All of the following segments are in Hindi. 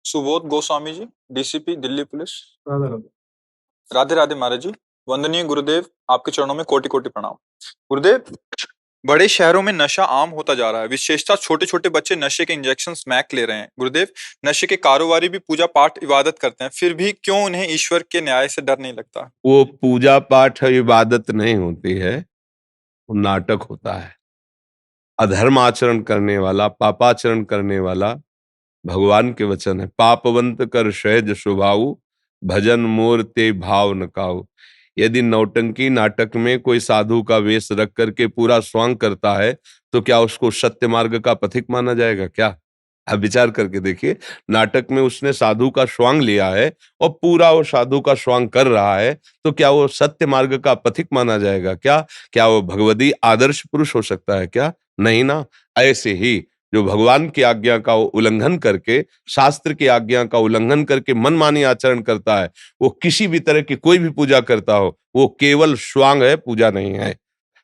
Subodh Goswami ji, DCP Delhi police. राधा राधा। राधे राधे महाराज जी। वंदनीय गुरुदेव, आपके चरणों में कोटि कोटि प्रणाम। गुरुदेव, बड़े शहरों में नशा आम होता जा रहा है। विशेषतः छोटे छोटे बच्चे नशे के इंजेक्शन स्मैक ले रहे हैं। गुरुदेव, नशे के कारोबारी भी पूजा पाठ इबादत करते हैं, फिर भी क्यों उन्हें ईश्वर के न्याय से डर नहीं लगता? वो पूजा पाठ इबादत नहीं होती है, वो नाटक होता है। अधर्म आचरण करने वाला, पापाचरण करने वाला, भगवान के वचन है, पापवंत कर सहज स्वभाव, भजन मोर ते भाव न काऊ। यदि नौटंकी नाटक में कोई साधु का वेश रख करके पूरा स्वांग करता है, तो क्या उसको सत्य मार्ग का पथिक माना जाएगा क्या? आप विचार करके देखिए, नाटक में उसने साधु का स्वांग लिया है और पूरा वो साधु का स्वांग कर रहा है, तो क्या वो सत्य मार्ग का पथिक माना जाएगा क्या? क्या वो भगवदी आदर्श पुरुष हो सकता है क्या? नहीं ना। ऐसे ही जो भगवान की आज्ञा का उल्लंघन करके, शास्त्र की आज्ञा का उल्लंघन करके मनमानी आचरण करता है, वो किसी भी तरह की कोई भी पूजा करता हो, वो केवल स्वांग है, पूजा नहीं है।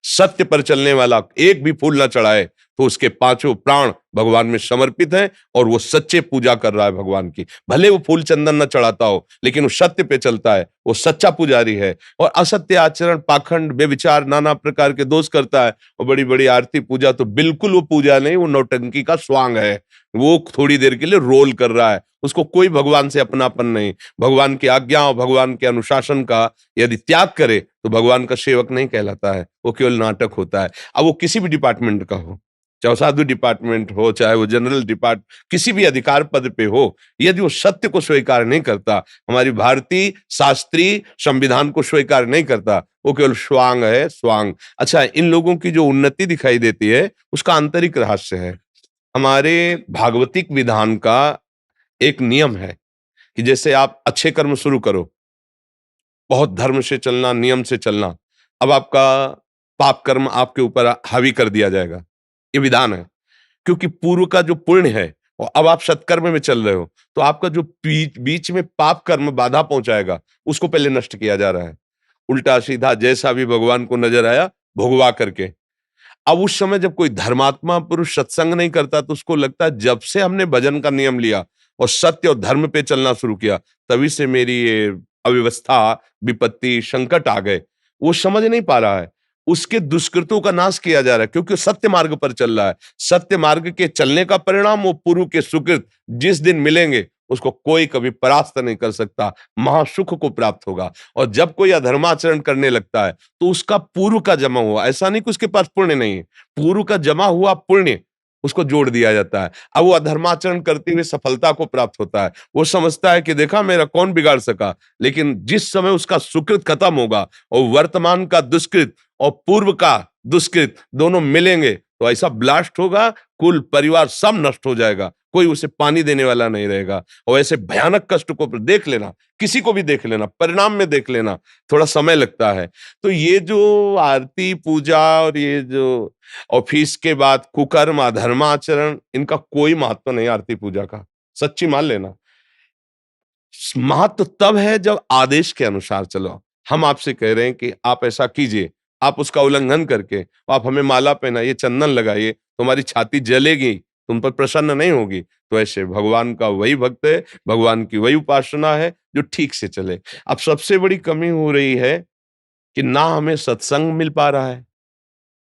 सत्य पर चलने वाला एक भी फूल न चढ़ाए तो उसके पांचों प्राण भगवान में समर्पित हैं और वो सच्चे पूजा कर रहा है भगवान की। भले वो फूल चंदन न चढ़ाता हो, लेकिन वो सत्य पे चलता है, वो सच्चा पुजारी है। और असत्य आचरण, पाखंड, बेविचार, नाना प्रकार के दोष करता है, और बड़ी बड़ी आरती पूजा, तो बिल्कुल वो पूजा नहीं, वो नौटंकी का स्वांग है। वो थोड़ी देर के लिए रोल कर रहा है, उसको कोई भगवान से अपनापन नहीं। भगवान की आज्ञा और भगवान के अनुशासन का यदि त्याग करे तो भगवान का सेवक नहीं कहलाता है, वो केवल नाटक होता है। अब वो किसी भी डिपार्टमेंट का हो, चाहे साधु डिपार्टमेंट हो, चाहे वो जनरल डिपार्ट, किसी भी अधिकार पद पे हो, यदि वो सत्य को स्वीकार नहीं करता, हमारी भारतीय शास्त्रीय संविधान को स्वीकार नहीं करता, वो केवल स्वांग है, स्वांग। अच्छा, इन लोगों की जो उन्नति दिखाई देती है, उसका आंतरिक रहस्य है। हमारे भागवतिक विधान का एक नियम है कि जैसे आप अच्छे कर्म शुरू करो, बहुत धर्म से चलना, नियम से चलना, अब आपका पाप कर्म आपके ऊपर हावी कर दिया जाएगा, ये विधान है। क्योंकि पूर्व का जो पुण्य है और अब आप सत्कर्म में चल रहे हो, तो आपका जो बीच में पाप कर्म बाधा पहुंचाएगा, उसको पहले नष्ट किया जा रहा है। उल्टा सीधा जैसा भी भगवान को नजर आया, भोगवा करके। अब उस समय जब कोई धर्मात्मा पुरुष सत्संग नहीं करता, तो उसको लगता है जब से हमने भजन का नियम लिया और सत्य और धर्म पे चलना शुरू किया, तभी से मेरी ये अव्यवस्था, विपत्ति, संकट आ गए। वो समझ नहीं पा रहा है, उसके दुष्कृतों का नाश किया जा रहा है, क्योंकि सत्य मार्ग पर चल रहा है। सत्य मार्ग के चलने का परिणाम वो पूर्व के सुकृत जिस दिन मिलेंगे, उसको कोई कभी परास्त नहीं कर सकता, महासुख को प्राप्त होगा। और जब कोई अधर्माचरण करने लगता है, तो उसका पूर्व का जमा हुआ, ऐसा नहीं कि उसके पास पुण्य नहीं है, पूर्व का जमा हुआ पुण्य उसको जोड़ दिया जाता है। अब वो अधर्माचरण करते हुए सफलता को प्राप्त होता है। वो समझता है कि देखा, मेरा कौन बिगाड़ सका। लेकिन जिस समय उसका सुकृत खत्म होगा और वर्तमान का दुष्कृत और पूर्व का दुष्कृत दोनों मिलेंगे, तो ऐसा ब्लास्ट होगा, कुल परिवार सब नष्ट हो जाएगा, कोई उसे पानी देने वाला नहीं रहेगा। और ऐसे भयानक कष्ट को देख लेना, किसी को भी देख लेना, परिणाम में देख लेना, थोड़ा समय लगता है। तो ये जो आरती पूजा और ये जो ऑफिस के बाद कुकर्म, अधर्माचरण, इनका कोई महत्व नहीं आरती पूजा का, सच्ची मान लेना। महत्व तब है जब आदेश के अनुसार चलो। हम आपसे कह रहे हैं कि आप ऐसा कीजिए, आप उसका उल्लंघन करके आप हमें माला पहनाइए, चंदन लगाइए, तुम्हारी छाती जलेगी, तुम पर प्रसन्न नहीं होगी। तो ऐसे भगवान का वही भक्त है, भगवान की वही उपासना है जो ठीक से चले। अब सबसे बड़ी कमी हो रही है कि ना हमें सत्संग मिल पा रहा है,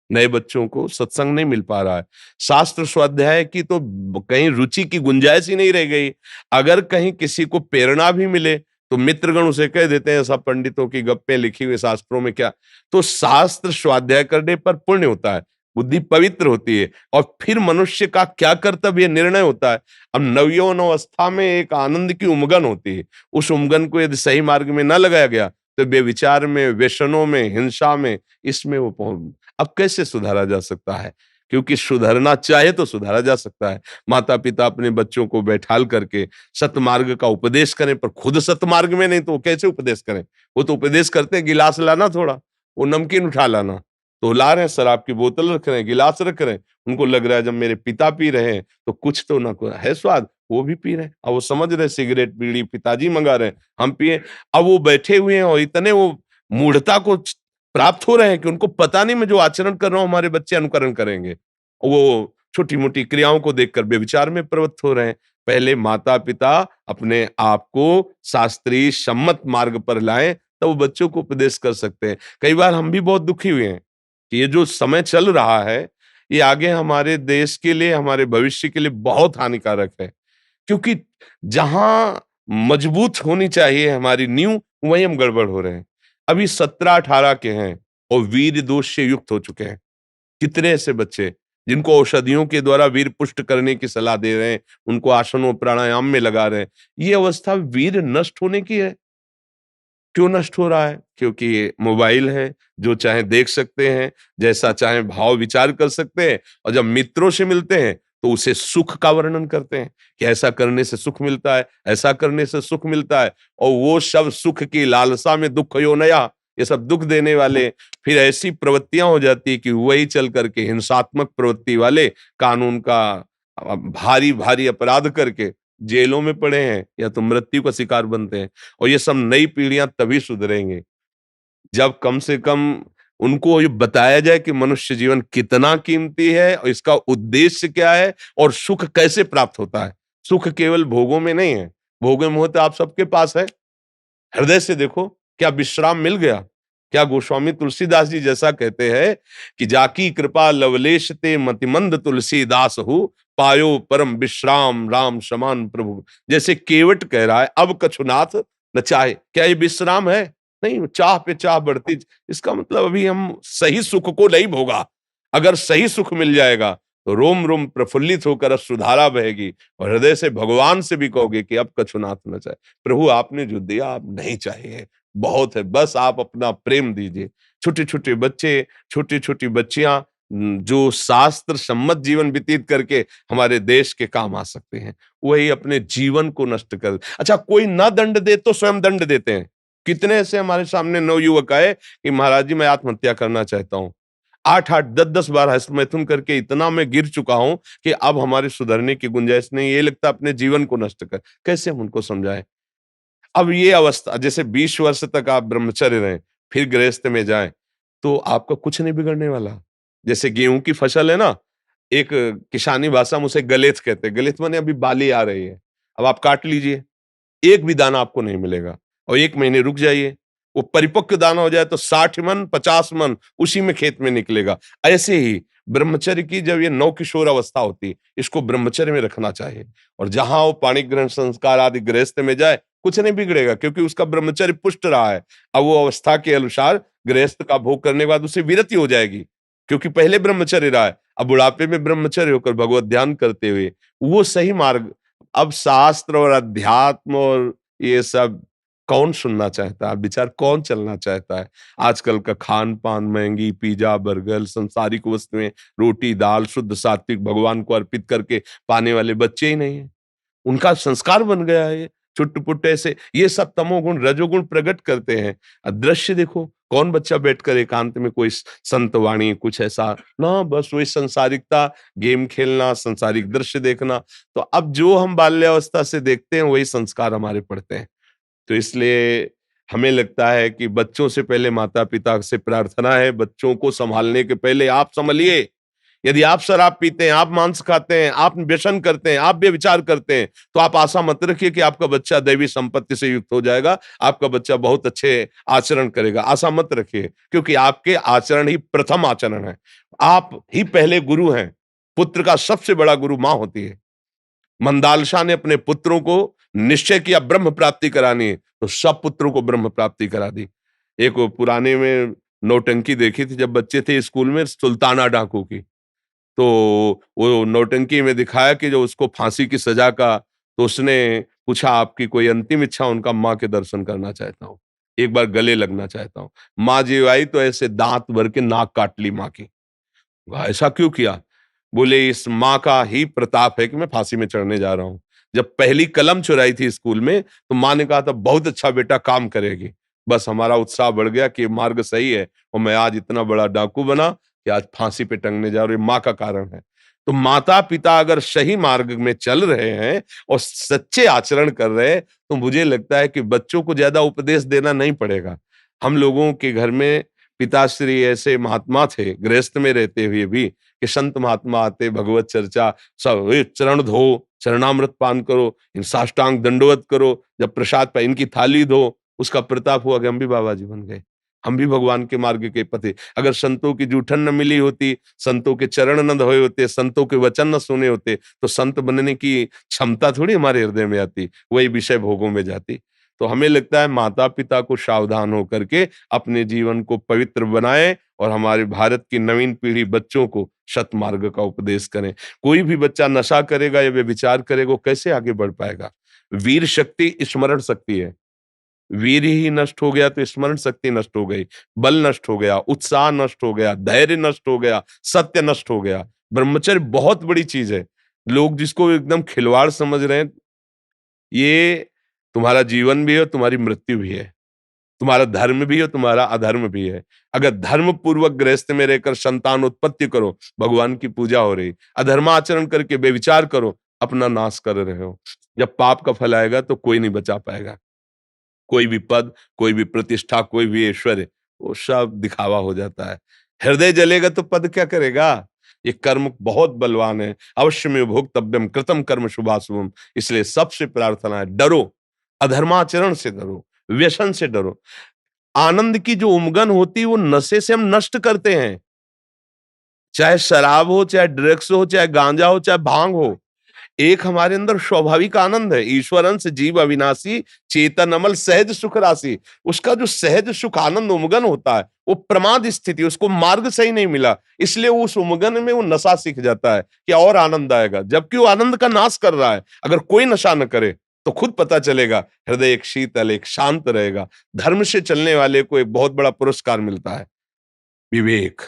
नए बच्चों को सत्संग नहीं मिल पा रहा है। शास्त्र स्वाध्याय की तो कहीं रुचि की गुंजाइश ही नहीं रह गई। अगर कहीं किसी को प्रेरणा भी मिले, तो मित्रगण उसे कह देते हैं सब पंडितों की गप्पे लिखी हुई शास्त्रों में क्या। तो शास्त्र स्वाध्याय करने पर पुण्य होता है, बुद्धि पवित्र होती है, और फिर मनुष्य का क्या कर्तव्य निर्णय होता है। अब नवयौवन अवस्था में एक आनंद की उमगन होती है, उस उमगन को यदि सही मार्ग में न लगाया गया, तो बेविचार में, व्यसनों में, हिंसा में, इसमें वो अब कैसे सुधारा जा सकता है? क्योंकि सुधरना चाहे तो सुधारा जा सकता है। माता पिता अपने बच्चों को बैठाल करके सतमार्ग का उपदेश करें, पर खुद सतमार्ग में नहीं तो वो कैसे उपदेश करें? वो तो उपदेश करते हैं, गिलास लाना थोड़ा, वो नमकीन उठा लाना, तो ला रहे हैं, शराब की बोतल रख रहे हैं, गिलास रख रहे हैं, उनको लग रहा है जब मेरे पिता पी रहे हैं तो कुछ तो ना है स्वाद, वो भी पी रहे हैं। अब वो समझ रहे सिगरेट बीड़ी पिताजी मंगा रहे हैं, हम पिए। अब वो बैठे हुए हैं और इतने वो मूढ़ता को प्राप्त हो रहे हैं कि उनको पता नहीं मैं जो आचरण कर रहा हूं हमारे बच्चे अनुकरण करेंगे। वो छोटी मोटी क्रियाओं को देखकर व्यभिचार में प्रवृत्त हो रहे हैं। पहले माता-पिता अपने आप को शास्त्रीय सम्मत मार्ग पर लाएँ, तब वो बच्चों को उपदेश कर सकते हैं। कई बार हम भी बहुत दुखी हुए हैं कि ये जो समय चल रहा है, ये आगे हमारे देश के लिए, हमारे भविष्य के लिए बहुत हानिकारक है। क्योंकि जहां मजबूत होनी चाहिए हमारी नींव, वहीं हम गड़बड़ हो रहे हैं। अभी 17-18 के हैं और वीर दोष से युक्त हो चुके हैं। कितने ऐसे बच्चे जिनको औषधियों के द्वारा वीर पुष्ट करने की सलाह दे रहे हैं, उनको आसनों प्राणायाम में लगा रहे हैं। ये अवस्था वीर नष्ट होने की है। क्यों नष्ट हो रहा है? क्योंकि ये मोबाइल है, जो चाहे देख सकते हैं, जैसा चाहे भाव विचार कर सकते हैं और जब मित्रों से मिलते हैं, तो उसे सुख का वर्णन करते हैं कि ऐसा करने से सुख मिलता है, ऐसा करने से सुख मिलता है और वो सब सुख की लालसा में दुःख यो नया, ये सब दुःख देने वाले फिर ऐसी प्रवृत्तियां हो जाती है कि वही चल करके हिंसात्मक प्रवृत्ति वाले कानून का भारी-भारी अपराध करके जेलों में पड़े हैं या तो मृत्यु का शिकार बनते हैं। और ये सब नई पीढ़ियां तभी सुधरेंगे जब कम से कम उनको ये बताया जाए कि मनुष्य जीवन कितना कीमती है और इसका उद्देश्य क्या है और सुख कैसे प्राप्त होता है। सुख केवल भोगों में नहीं है, भोगों में होता आप सबके पास है। हृदय से देखो, क्या विश्राम मिल गया? क्या गोस्वामी तुलसीदास जी जैसा कहते हैं कि जाकी कृपा लवलेश ते मतिमंद तुलसीदास हूँ, पायो परम विश्राम राम समान प्रभु। जैसे केवट कह रहा है, अब कछुनाथ न चाहे। क्या ये विश्राम है? नहीं, चाह पे चाह बढ़ती। इसका मतलब अभी हम सही सुख को नहीं भोगा। अगर सही सुख मिल जाएगा तो रोम रोम प्रफुल्लित होकर अब सुधारा बहेगी और हृदय से भगवान से भी कहोगे कि अब कछुनाथ न चाहे। प्रभु आपने जो दिया आप नहीं चाहिए, बहुत है, बस आप अपना प्रेम दीजिए। छोटे-छोटे बच्चे, छोटी-छोटी बच्चियां जो शास्त्र सम्मत जीवन व्यतीत करके हमारे देश के काम आ सकते हैं, वही अपने जीवन को नष्ट कर। अच्छा, कोई ना दंड दे तो स्वयं दंड देते हैं। कितने ऐसे हमारे सामने नवयुवक आए कि महाराज जी मैं आत्महत्या करना चाहता हूँ। 8-8 10-10 बार हस्तमैथुन करके इतना मैं गिर चुका हूं कि अब हमारे सुधरने की गुंजाइश नहीं, ये लगता अपने जीवन को नष्ट कर। कैसे हम उनको समझाएं? अब ये अवस्था जैसे 20 वर्ष तक आप ब्रह्मचर्य रहें, फिर गृहस्थ में जाएं, तो आपका कुछ नहीं बिगड़ने वाला। जैसे गेहूं की फसल है ना, एक किसानी भाषा में उसे गलेथ कहते हैं। गलेथ माने अभी बाली आ रही है, अब आप काट लीजिए, एक भी दाना आपको नहीं मिलेगा और 1 महीने रुक जाइए। वो परिपक्व दाना हो जाए तो 60 मन, 50 मन उसी में खेत में निकलेगा। ऐसे ही ब्रह्मचर्य की जब ये नवकिशोर अवस्था होती है, इसको ब्रह्मचर्य में रखना चाहिए और जहां वो पाणी ग्रहण संस्कार आदि गृहस्थ में जाए, कुछ नहीं बिगड़ेगा क्योंकि उसका ब्रह्मचर्य पुष्ट रहा है। अब वो अवस्था के अनुसार गृहस्थ का भोग करने के बाद उसे विरति हो जाएगी, क्योंकि पहले ब्रह्मचर्य रहा है। अब बुढ़ापे में ब्रह्मचर्य होकर भगवत ध्यान करते हुए वो सही मार्ग। अब शास्त्र और अध्यात्म और ये सब कौन सुनना चाहता है? विचार कौन चलना चाहता है? आजकल का खान-पान, महँगी पिज़्ज़ा, बर्गर, सांसारिक वस्तुएँ, रोटी, दाल, शुद्ध सात्विक भगवान को अर्पित करके पाने वाले बच्चे ही नहीं हैं। उनका संस्कार बन गया है ये, छुट्ट-पुट्ट ऐसे, ये सब तमोगुण, रजोगुण प्रकट करते हैं। दृश्य देखो, कौन बच्चा बैठकर एकांत में कोई संत वाणी कुछ ऐसा ना, बस वही संसारिकता, गेम खेलना, संसारिक दृश्य देखना। तो अब जो हम बाल्यावस्था से देखते हैं, वही संस्कार हमारे पड़ते हैं। तो इसलिए हमें लगता है कि बच्चों से पहले माता-पिता से प्रार्थना है, बच्चों को सँभालने के पहले आप सँभलिए। यदि आप शराब पीते हैं, आप मांस खाते हैं, आप व्यसन करते हैं, आप व्यभिचार करते हैं, तो आप आशा मत रखिए कि आपका बच्चा दैवी संपत्ति से युक्त हो जाएगा, आपका बच्चा बहुत अच्छे आचरण करेगा, आशा मत रखिए, क्योंकि आपके आचरण ही प्रथम आचरण है। आप ही पहले गुरु हैं। पुत्र का सबसे बड़ा गुरु माँ होती है। मंदालशा ने अपने पुत्रों को निश्चय किया ब्रह्म प्राप्ति करानी है, तो सब पुत्रों को ब्रह्म प्राप्ति करा दी। एक वो पुराने में नौटंकी देखी थी जब बच्चे थे स्कूल में, सुल्ताना डाकू की। तो वो नौटंकी में दिखाया कि जो उसको फांसी की सजा का, तो उसने पूछा आपकी कोई अंतिम इच्छा? उनका माँ के दर्शन करना चाहता हूँ, एक बार गले लगना चाहता हूँ। माँ जी आई तो ऐसे दांत भर के नाक काट ली माँ की। ऐसा क्यों किया? बोले इस माँ का ही प्रताप है कि मैं फांसी में चढ़ने जा रहा हूँ। जब पहली कलम चुराई थी स्कूल में, तो माँ ने कहा था बहुत अच्छा बेटा काम करेगी। बस हमारा उत्साह बढ़ गया कि मार्ग सही है और मैं आज इतना बड़ा डाकू बना कि आज फांसी पे टंगने जा रहा हूँ, ये माँ का कारण है। तो माता-पिता अगर सही मार्ग में चल रहे हैं और सच्चे आचरण कर रहे हैं, तो मुझे लगता है कि बच्चों को ज़्यादा उपदेश देना नहीं पड़ेगा। हम लोगों के घर में पिताश्री ऐसे महात्मा थे गृहस्थ में रहते हुए भी कि संत महात्मा आते, भगवत चर्चा, सब ए, चरण धो, चरणामृत पान करो, इन साष्टांग दंडवत करो, जब प्रसाद पाए इनकी थाली धो, उसका प्रताप हुआ कि हम भी बाबा जी बन गए, हम भी भगवान के मार्ग के पथे। अगर संतों की जूठन न मिली होती, संतों के चरण न धोए होते, संतों के वचन न सुने होते, तो संत बनने की क्षमता थोड़ी हमारे हृदय में आती, वही विषय भोगों में जाती। तो हमें लगता है माता पिता को सावधान होकर के अपने जीवन को पवित्र बनाएं और हमारे भारत की नवीन पीढ़ी बच्चों को सतमार्ग का उपदेश करें। कोई भी बच्चा नशा करेगा या व्यभिचार करेगा, वो कैसे आगे बढ़ पाएगा? वीर शक्ति स्मरण शक्ति है। वीर ही नष्ट हो गया तो स्मरण शक्ति नष्ट हो गई, बल नष्ट हो गया, उत्साह नष्ट हो गया, धैर्य नष्ट हो गया, सत्य नष्ट हो गया। ब्रह्मचर्य बहुत बड़ी चीज है। लोग जिसको एकदम खिलवाड़ समझ रहे हैं, ये तुम्हारा जीवन भी है, तुम्हारी मृत्यु भी है, तुम्हारा धर्म भी है, तुम्हारा अधर्म भी है। अगर धर्म पूर्वक गृहस्थ में रहकर संतान उत्पत्ति करो, भगवान की पूजा हो रही, अधर्माचरण करके बेविचार करो, अपना नाश कर रहे हो। जब पाप का फल आएगा तो कोई नहीं बचा पाएगा। कोई भी पद, कोई भी प्रतिष्ठा, कोई भी ऐश्वर्य, वो सब दिखावा हो जाता है। हृदय जलेगा तो पद क्या करेगा? ये कर्म बहुत बलवान है। अवश्य में भोक्तव्यम कृतम कर्म शुभाशुभम। इसलिए सबसे प्रार्थना है, डरो, अधर्माचरण से डरो, व्यसन से डरो। आनंद की जो उमगन होती है वो नशे से हम नष्ट करते हैं। चाहे शराब हो, चाहे ड्रग्स हो, चाहे गांजा हो, चाहे भांग हो, एक हमारे अंदर स्वाभाविक आनंद है। ईश्वर अंश जीव अविनाशी, चेतन अमल सहज सुख राशि। उसका जो सहज सुख आनंद उमगन होता है, वो प्रमाद स्थिति, उसको मार्ग सही नहीं मिला, इसलिए वो उस उमगन में वो नशा सीख जाता है कि और आनंद आएगा, जबकि वो आनंद का नाश कर रहा है। अगर कोई नशा न करे तो खुद पता चलेगा, हृदय एक शीतल, एक शांत रहेगा। धर्म से चलने वाले को एक बहुत बड़ा पुरस्कार मिलता है, विवेक,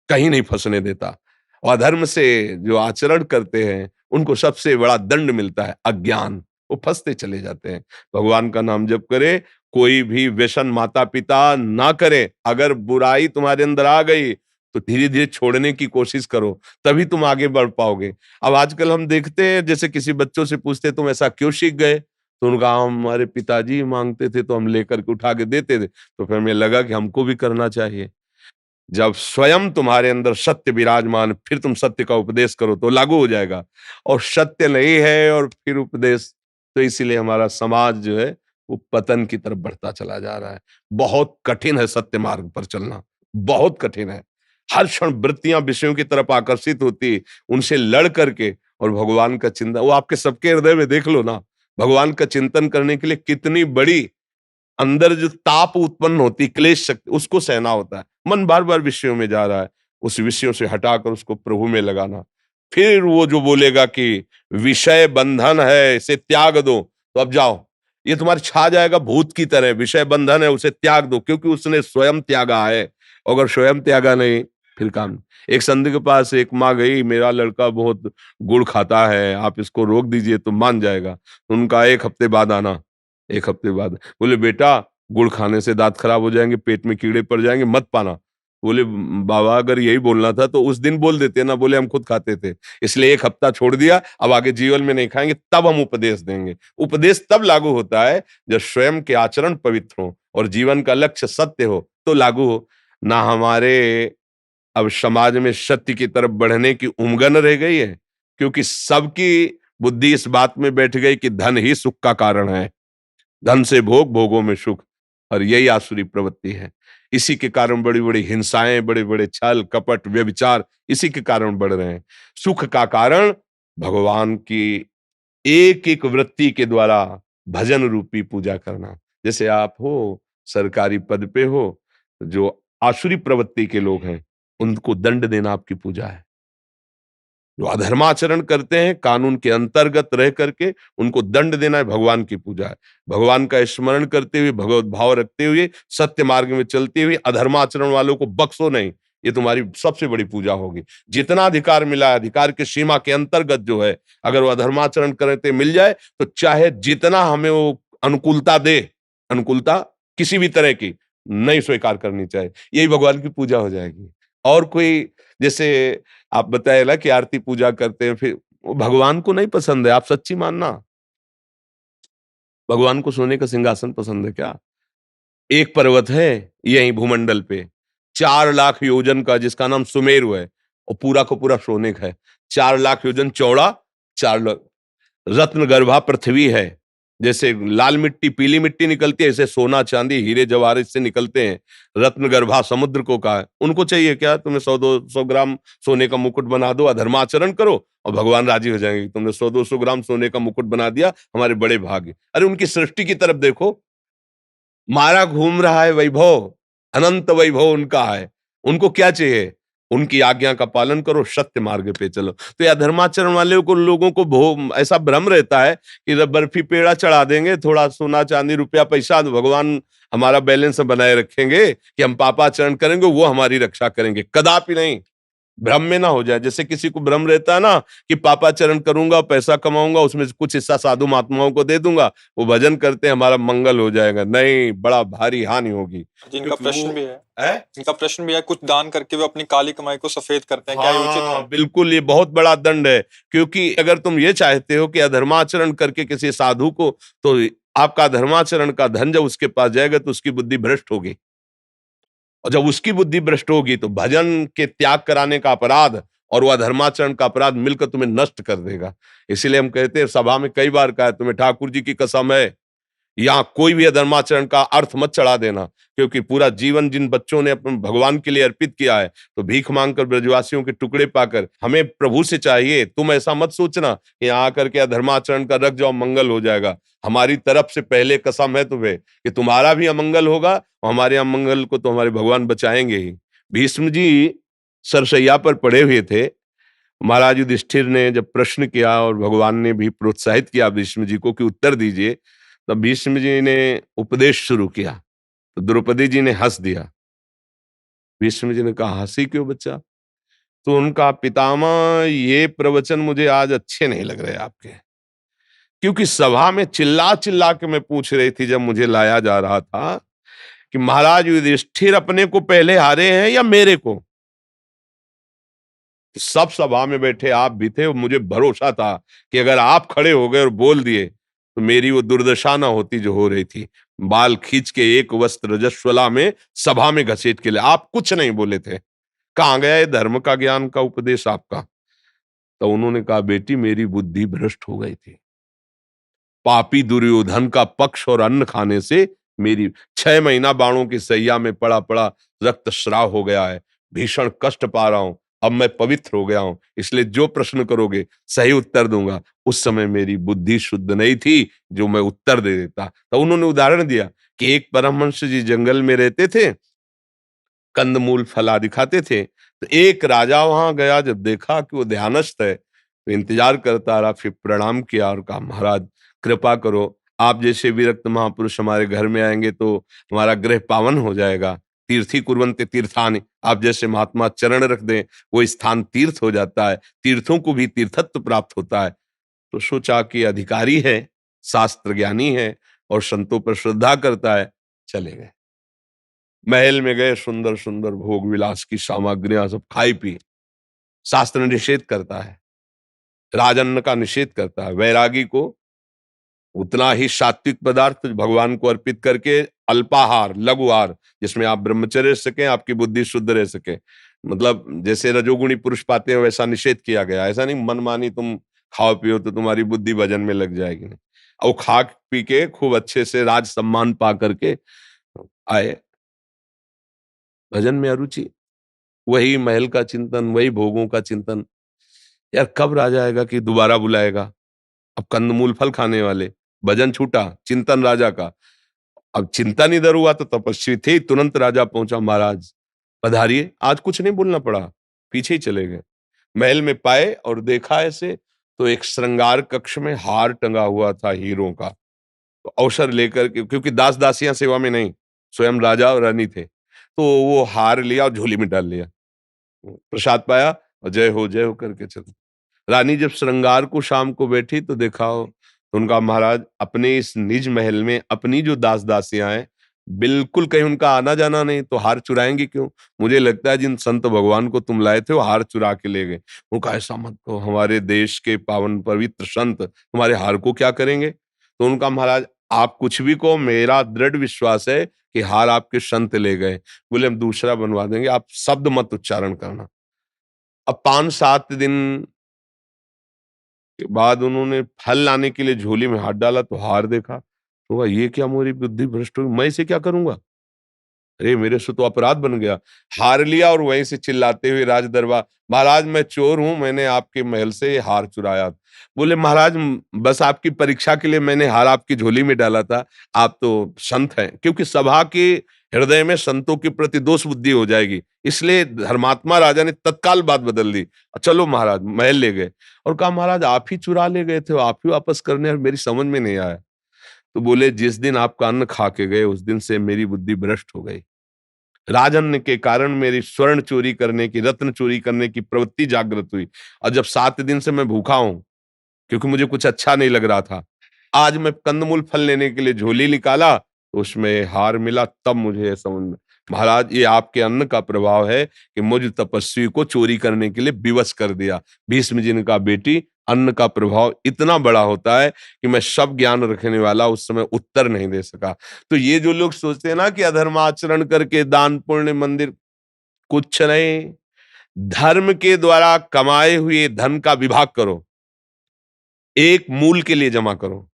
कहीं नहीं फंसने देता। और अधर्म से जो आचरण करते हैं, उनको सबसे बड़ा दंड मिलता है, अज्ञान। वो फंसते चले जाते हैं। भगवान का नाम जप करे, कोई भी व्यसन माता पिता ना करे। अगर बुराई तुम्हारे अंदर आ गई तो धीरे धीरे छोड़ने की कोशिश करो, तभी तुम आगे बढ़ पाओगे। अब आजकल हम देखते हैं, जैसे किसी बच्चों से पूछते तुम ऐसा क्यों सीख गए, तो उनका हमारे पिताजी मांगते थे तो हम लेकर के उठा के देते थे, तो फिर हमें लगा कि हमको भी करना चाहिए। जब स्वयं तुम्हारे अंदर सत्य विराजमान, फिर तुम सत्य का उपदेश करो तो लागू हो जाएगा। और सत्य नहीं है और फिर उपदेश, तो इसीलिए हमारा समाज जो है वो पतन की तरफ बढ़ता चला जा रहा है। बहुत कठिन है सत्य मार्ग पर चलना, बहुत कठिन है। हर क्षण वृत्तियां विषयों की तरफ आकर्षित होती, उनसे लड़ करके, और भगवान का चिंतन, वो आपके सबके हृदय में देख लो ना, भगवान का चिंतन करने के लिए कितनी बड़ी अंदर जो ताप उत्पन्न होती, क्लेश शक्ति, उसको सहना होता है। मन बार बार विषयों में जा रहा है, उस विषयों से हटाकर उसको प्रभु में लगाना। फिर वो जो बोलेगा कि विषय बंधन है, इसे त्याग दो, तो अब जाओ, ये तुम्हारे छा जाएगा भूत की तरह। विषय बंधन है, उसे त्याग दो, क्योंकि उसने स्वयं त्यागा है। अगर स्वयं त्यागा नहीं, फिर काम। एक संत के पास एक माँ गई, मेरा लड़का बहुत गुड़ खाता है, आप इसको रोक दीजिए तो मान जाएगा। उनका एक हफ्ते बाद आना, एक हफ्ते बाद बोले, बेटा गुड़ खाने से दांत खराब हो जाएंगे, पेट में कीड़े पड़ जाएंगे, मत पाना। बोले, बाबा अगर यही बोलना था तो उस दिन बोल देते ना। बोले, हम खुद खाते थे, इसलिए एक हफ्ता छोड़ दिया, अब आगे जीवन में नहीं खाएंगे, तब हम उपदेश देंगे। उपदेश तब लागू होता है जब स्वयं के आचरण पवित्र हो और जीवन का लक्ष्य सत्य हो, तो लागू हो ना। हमारे अब समाज में सत्य की तरफ बढ़ने की उमगन रह गई है, क्योंकि सबकी बुद्धि इस बात में बैठ गई कि धन ही सुख का कारण है। धन से भोग, भोगों में सुख, और यही आसुरी प्रवृत्ति है। इसी के कारण बड़ी बड़ी हिंसाएं, बड़े बड़े छल कपट व्यभिचार, इसी के कारण बढ़ रहे हैं। सुख का कारण भगवान की एक एक वृत्ति के द्वारा भजन रूपी पूजा करना। जैसे आप हो, सरकारी पद पे हो, जो आसुरी प्रवृत्ति के लोग हैं, उनको दंड देना आपकी पूजा है। जो अधर्माचरण करते हैं, कानून के अंतर्गत रह करके उनको दंड देना है, भगवान की पूजा है। भगवान का स्मरण करते हुए, भगवत भाव रखते हुए, सत्य मार्ग में चलते हुए अधर्माचरण वालों को बख्शो नहीं, ये तुम्हारी सबसे बड़ी पूजा होगी। जितना अधिकार मिला है, अधिकार की सीमा के अंतर्गत जो है, अगर वो अधर्माचरण करते मिल जाए तो चाहे जितना हमें वो अनुकूलता दे, अनुकूलता किसी भी तरह की नहीं स्वीकार करनी चाहिए। यही भगवान की पूजा हो जाएगी। और कोई, जैसे आप बताए ना कि आरती पूजा करते हैं, फिर वो भगवान को नहीं पसंद है, आप सच्ची मानना। भगवान को सोने का सिंहासन पसंद है क्या? एक पर्वत है यहीं भूमंडल पे 4 लाख योजन का, जिसका नाम सुमेरु है, और पूरा का पूरा सोने का है। 4 लाख योजन चौड़ा, 4 लाख रत्न गर्भा पृथ्वी है। जैसे लाल मिट्टी पीली मिट्टी निकलती है, ऐसे सोना चांदी हीरे जवाहरात से निकलते हैं। रत्न गर्भा समुद्र को कहा है। उनको चाहिए क्या, तुम्हें 100-200 ग्राम सोने का मुकुट बना दो, अधर्माचरण करो और भगवान राजी हो जाएंगे। तुमने 100-200 ग्राम सोने का मुकुट बना दिया, हमारे बड़े भाग्य। अरे उनकी सृष्टि की तरफ देखो, मारा घूम रहा है वैभव, अनंत वैभव उनका है। उनको क्या चाहिए, उनकी आज्ञा का पालन करो, सत्य मार्ग पे चलो। तो यह धर्माचरण वाले को, लोगों को ऐसा भ्रम रहता है कि बर्फी पेड़ा चढ़ा देंगे, थोड़ा सोना चांदी रुपया पैसा, तो भगवान हमारा बैलेंस बनाए रखेंगे, कि हम पापाचरण करेंगे वो हमारी रक्षा करेंगे। कदापि नहीं, भ्रम में ना हो जाए। जैसे किसी को भ्रम रहता है ना कि पापाचरण करूंगा, पैसा कमाऊंगा, उसमें से कुछ हिस्सा साधु महात्माओं को दे दूंगा, वो भजन करते हैं हमारा मंगल हो जाएगा। नहीं, बड़ा भारी हानि होगी, जिनका क्योंकि प्रश्न वो भी है, है। इनका प्रश्न भी है, कुछ दान करके वे अपनी काली कमाई को सफेद करते हैं, क्या ये उचित है? हाँ बिल्कुल, ये बहुत बड़ा दंड है। क्योंकि अगर तुम ये चाहते हो कि अधर्माचरण करके किसी साधु को, तो आपका धर्माचरण का धन जब उसके पास जाएगा तो उसकी बुद्धि भ्रष्ट होगी, और जब उसकी बुद्धि भ्रष्ट होगी तो भजन के त्याग कराने का अपराध और वह धर्माचरण का अपराध मिलकर तुम्हें नष्ट कर देगा। इसीलिए हम कहते हैं, सभा में कई बार कहा है, तुम्हें ठाकुर जी की कसम है, यहाँ कोई भी अधर्माचरण का अर्थ मत चढ़ा देना। क्योंकि पूरा जीवन जिन बच्चों ने अपने भगवान के लिए अर्पित किया है, तो भीख मांगकर ब्रजवासियों के टुकड़े पाकर हमें प्रभु से चाहिए। तुम ऐसा मत सोचना कि यहाँ आकर के अधर्माचरण का रख जाओ, मंगल हो जाएगा। हमारी तरफ से पहले कसम है तुम्हें कि तुम्हारा भी अमंगल होगा, और हमारे अमंगल को तो हमारे भगवान बचाएंगे ही। भीष्म जी सरसैया पर पड़े हुए थे। महाराज युधिष्ठिर ने जब प्रश्न किया और भगवान ने भी प्रोत्साहित किया भीष्म जी को कि उत्तर दीजिए, तब भीष्म जी ने उपदेश शुरू किया, तो द्रौपदी जी ने हंस दिया। भीष्म जी ने कहा, हंसी क्यों बच्चा? तो उनका, पितामह ये प्रवचन मुझे आज अच्छे नहीं लग रहे आपके, क्योंकि सभा में चिल्ला चिल्ला के मैं पूछ रही थी जब मुझे लाया जा रहा था कि महाराज युधिष्ठिर अपने को पहले हारे हैं या मेरे को। सब सभा में बैठे आप भी थे, और मुझे भरोसा था कि अगर आप खड़े हो गए और बोल दिए तो मेरी वो दुर्दशा ना होती जो हो रही थी। बाल खींच के एक वस्त्र रजस्वला में सभा में घसीट के लिए आप कुछ नहीं बोले थे। कहाँ गया ये धर्म का ज्ञान का उपदेश आपका? तो उन्होंने कहा, बेटी मेरी बुद्धि भ्रष्ट हो गई थी, पापी दुर्योधन का पक्ष और अन्न खाने से मेरी 6 महीना बाणों की सैया में पड़ा पड़ा रक्तस्राव हो गया है, भीषण कष्ट पा रहा हूं। अब मैं पवित्र हो गया हूं, इसलिए जो प्रश्न करोगे सही उत्तर दूंगा। उस समय मेरी बुद्धि शुद्ध नहीं थी जो मैं उत्तर दे देता। तो उन्होंने उदाहरण दिया कि एक परमहंस जी जंगल में रहते थे, कंदमूल फल आदि खाते थे। तो एक राजा वहां गया, जब देखा कि वो ध्यानस्थ है तो इंतजार करता रहा, फिर प्रणाम किया और कहा, महाराज कृपा करो, आप जैसे विरक्त महापुरुष हमारे घर में आएंगे तो हमारा गृह पावन हो जाएगा। तीर्थी कुर्वन्ते तीर्थानि, आप जैसे महात्मा चरण रख दें वो स्थान तीर्थ हो जाता है, तीर्थों को भी तीर्थत्व प्राप्त होता है। तो सोचा कि अधिकारी है, शास्त्र ज्ञानी है और संतों पर श्रद्धा करता है, चले गए। महल में गए, सुंदर सुंदर भोग विलास की सामग्रियां सब खाई पी। शास्त्र निषेध करता है, राजन्न का निषेध करता है। वैरागी को उतना ही सात्विक पदार्थ भगवान को अर्पित करके, अल्पाहार लघुहार, जिसमें आप ब्रह्मचर्य रह सकें, आपकी बुद्धि शुद्ध रह सके। मतलब जैसे रजोगुणी पुरुष पाते हैं वैसा निषेध किया गया। ऐसा नहीं मनमानी तुम खाओ पियो तो तुम्हारी बुद्धि भजन में लग जाएगी, नहीं। और खा पी के खूब अच्छे से राज सम्मान पा करके आए, भजन में अरुचि, वही महल का चिंतन, वही भोगों का चिंतन। यार कब राजा आएगा कि दोबारा बुलाएगा? अब कंदमूल फल खाने वाले, भजन छूटा, चिंतन राजा का। अब चिंतन इधर हुआ तो तपस्वी थे, तुरंत राजा पहुंचा, महाराज पधारिए। आज कुछ नहीं बोलना पड़ा, पीछे ही चले गए। महल में पाए और देखा ऐसे, तो एक श्रृंगार कक्ष में हार टंगा हुआ था हीरों का। तो अवसर लेकर के, क्योंकि दास दासियां सेवा में नहीं, स्वयं राजा और रानी थे, तो वो हार लिया और झोली में डाल लिया, प्रसाद पाया और जय हो करके चल। रानी जब श्रृंगार को शाम को बैठी तो देखा हो, तो उनका, महाराज अपने इस निज महल में अपनी जो दास दासियां हैं, बिल्कुल कहीं उनका आना जाना नहीं, तो हार चुराएंगे क्यों? मुझे लगता है जिन संत भगवान को तुम लाए थे वो हार चुरा के ले गए। वो कहा, ऐसा मत कहो, हमारे देश के पावन पवित्र संत तुम्हारे हार को क्या करेंगे? तो उनका, महाराज आप कुछ भी कहो, मेरा दृढ़ विश्वास है कि हार आपके संत ले गए। बोले हम दूसरा बनवा देंगे, आप शब्द मत उच्चारण करना। अब 5-7 दिन के बाद उन्होंने फल लाने के लिए झोली में हाथ डाला तो हार देखा। तो हुआ ये क्या, मेरी बुद्धि भ्रष्ट हुई, मैं इसे क्या करूँगा? अरे! मेरे से तो अपराध बन गया। हार लिया और वहीं से चिल्लाते हुए राज दरबार, महाराज मैं चोर हूँ, मैंने आपके महल से ये हार चुराया। बोले महाराज बस आपकी परीक्षा के लिए मैंने हार आपकी झोली में डाला था, आप तो संत हैं। क्योंकि सभा के हृदय में संतों के प्रति दोष बुद्धि हो जाएगी, इसलिए धर्मात्मा राजा ने तत्काल बात बदल दी। चलो महाराज, महल ले गए और कहा महाराज आप ही चुरा ले गए थे, आप ही वापस करने आए, मेरी समझ में नहीं आया। तो बोले जिस दिन आपका अन्न खा के गए उस दिन से मेरी बुद्धि भ्रष्ट हो गई। राजन के कारण मेरी स्वर्ण चोरी करने की, रत्न चोरी करने की प्रवृत्ति जागृत हुई और जब 7 दिन से मैं भूखा हूँ, क्योंकि मुझे कुछ अच्छा नहीं लग रहा था। आज मैं कंदमूल फल लेने के लिए झोली निकाला, तो उसमें हार मिला, तब मुझे समझ में महाराज ये आपके अन्न का प्रभाव है कि मुझ तपस्वी को चोरी करने के लिए विवश कर दिया। भीष्म जी ने कहा बेटी, अन्न का प्रभाव इतना बड़ा होता है कि मैं सब ज्ञान रखने वाला उस समय उत्तर नहीं दे सका। तो ये जो लोग सोचते हैं ना कि अधर्माचरण करके दान पुण्य मंदिर, कुछ नहीं, धर्म के द्वारा कमाए हुए धन का विभाग करो, एक मूल के लिए जमा करो,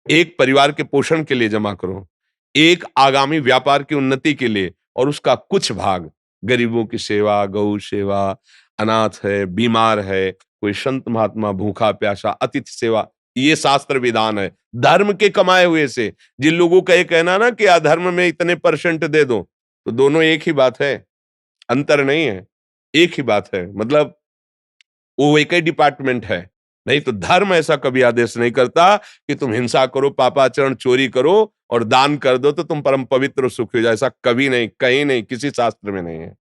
एक परिवार के पोषण के लिए जमा करो, एक आगामी व्यापार की उन्नति के लिए, और उसका कुछ भाग गरीबों की सेवा, गौ सेवा, अनाथ है, बीमार है, कोई संत महात्मा भूखा प्यासा, अतिथि सेवा, ये शास्त्र विधान है। धर्म के कमाए हुए से, जिन लोगों का ये कहना ना कि अधर्म में इतने परसेंट दे दो, तो दोनों एक ही बात है, अंतर नहीं है, एक ही बात है। मतलब वो एक ही डिपार्टमेंट है। नहीं तो धर्म ऐसा कभी आदेश नहीं करता कि तुम हिंसा करो, पापाचरण, चोरी करो और दान कर दो तो तुम परम पवित्र और सुखी हो जाओ। ऐसा कभी नहीं, कहीं नहीं, किसी शास्त्र में नहीं है।